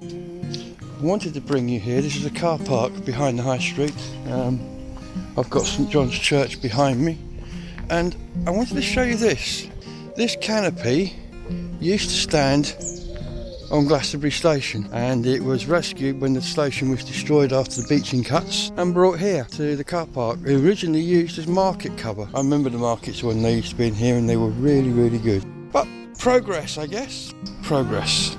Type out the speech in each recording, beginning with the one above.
I wanted to bring you here. This is a car park behind the high street. I've got St John's Church behind me, and I wanted to show you this. This canopy used to stand on Glastonbury station, and it was rescued when the station was destroyed after the beaching cuts and brought here to the car park. It originally used as market cover. I remember the markets when they used to be in here, and they were really, really good. But progress, I guess. Progress.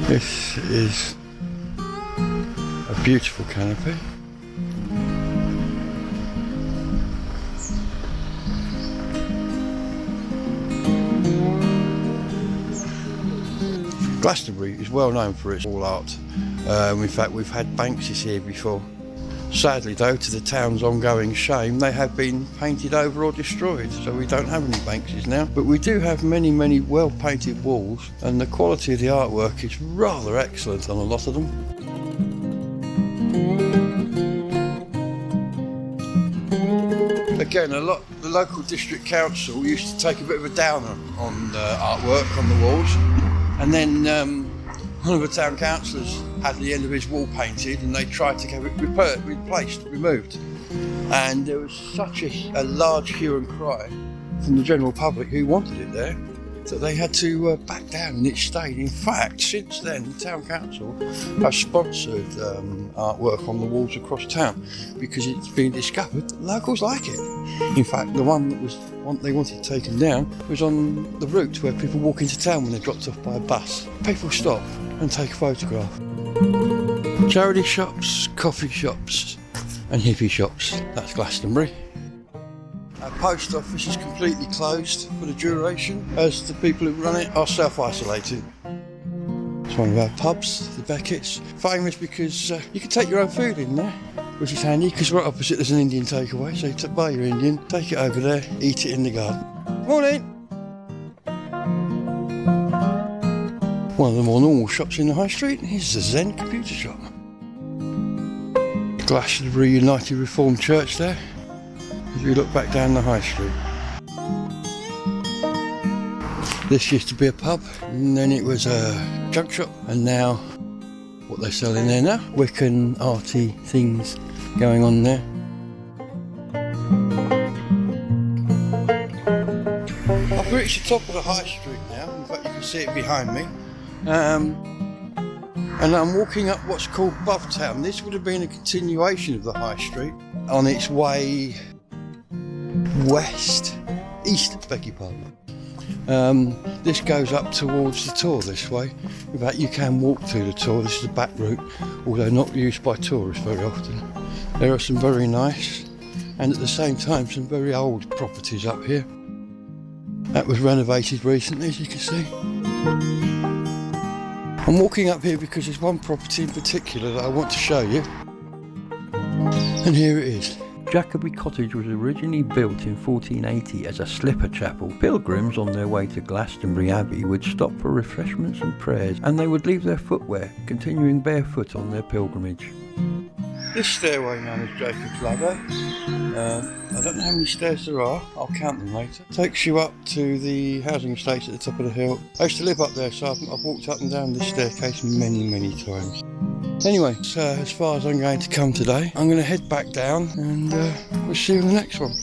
This is a beautiful canopy. Glastonbury is well known for its wall art. In fact, we've had Banksys here before. Sadly though, to the town's ongoing shame, they have been painted over or destroyed, so we don't have any Banksys now. But we do have many, many well-painted walls, and the quality of the artwork is rather excellent on a lot of them. Again, the local district council used to take a bit of a downer on artwork on the walls. And then one of the town councillors had the end of his wall painted, and they tried to have it removed. And there was such a large hue and cry from the general public who wanted it there, that they had to back down, and it stayed. In fact, since then, the town council have sponsored artwork on the walls across town, because it's been discovered that locals like it. In fact, the one that they wanted taken down was on the route where people walk into town when they're dropped off by a bus. People stop and take a photograph. Charity shops, coffee shops and hippie shops. That's Glastonbury. Our post office is completely closed for the duration, as the people who run it are self-isolating. It's one of our pubs, the Beckett's, famous because you can take your own food in there, which is handy because right opposite there's an Indian takeaway, so you buy your Indian, take it over there, eat it in the garden. Morning! One of the more normal shops in the high street is the Zen computer shop. Glastonbury United Reformed Church there, as we look back down the high street. This used to be a pub, and then it was a junk shop, and now what they sell in there now, Wiccan arty things going on there. I've reached the top of the high street now, in fact you can see it behind me, and I'm walking up what's called Bovetown. This would have been a continuation of the high street on its way east, beg your pardon. This goes up towards the Tor this way. In fact, you can walk to the Tor. This is a back route, although not used by tourists very often. There are some very nice, and at the same time, some very old properties up here. That was renovated recently, as you can see. I'm walking up here because there's one property in particular that I want to show you. And here it is. Jacoby Cottage was originally built in 1480 as a slipper chapel. Pilgrims on their way to Glastonbury Abbey would stop for refreshments and prayers, and they would leave their footwear, continuing barefoot on their pilgrimage. This stairway known as Jacob's Ladder, I don't know how many stairs there are, I'll count them later, takes you up to the housing estate at the top of the hill. I used to live up there, so I've walked up and down this staircase many, many times. Anyway, so as far as I'm going to come today, I'm going to head back down, and we'll see you in the next one.